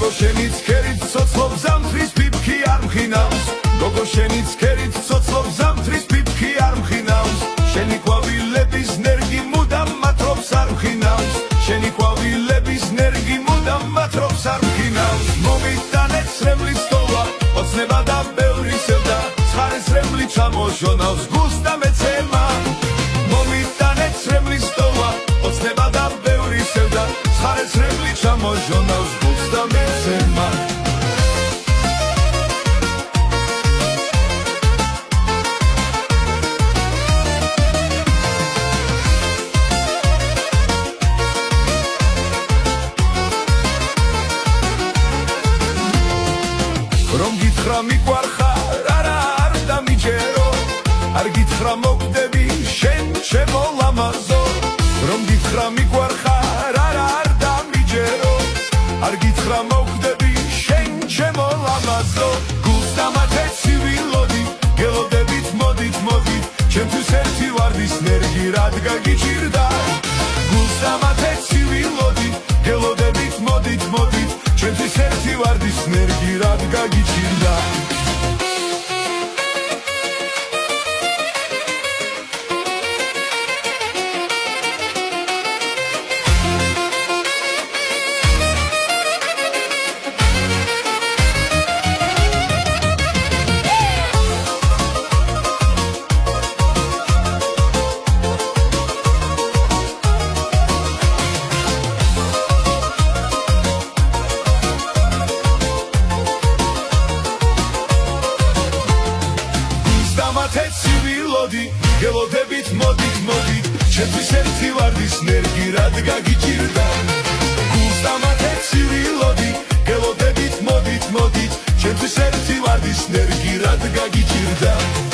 გოგო შენიც ქერით ცოცხლობ ზამთრის ფიფქი არ მხინავს გოგო შენიც ქერით ცოცხლობ ზამთრის ფიფქი არ მხინავს შენი ყვავილების ნერგი მუდამ მათრობს არ მხინავს შენი ყვავილების ნერგი მუდამ მათრობს არ მხინავს მომიტანეთ სრემლის თოვა ოცნება და ბევრი სევდა ცხარე სრემლი ჩამოჟონავს გულს და მეცემა მომიტანეთ სრემლის თოვა ოცნება და ბევრი სევდა ცხარე სრემლი ჩამოჟონავს გულს და მეცემა რომ გითხრა მიყვარხარ არა არ დამიჯერო არ გითხრა მოგდები შენ ჩემო ლამაზო რომ გითხრა მიყვარხარ არა არ დამიჯერო არ გითხრა მოგდები შენ ჩემო ლამაზო გულს დამათე ცივილოდი გელოდებით მოდით მოდით ჩემთვის ერთი ვარდის ნერგი რადგა გიჭირდა გულს დამათე ცივილოდი გელოდებით მოდით მოდით ჩემთვის ერთი ვარდის ნერგი რადგა გიჭირდა ცივილოდი გელოდებით მოდით მოდით ჩემთვის ერთი ვარდის ნერგი რადგა გიჭირდა გულს დამათე ცივილოდი გელოდებით მოდით მოდით ჩემთვის ერთი ვარდის ნერგი რადგა გიჭირდა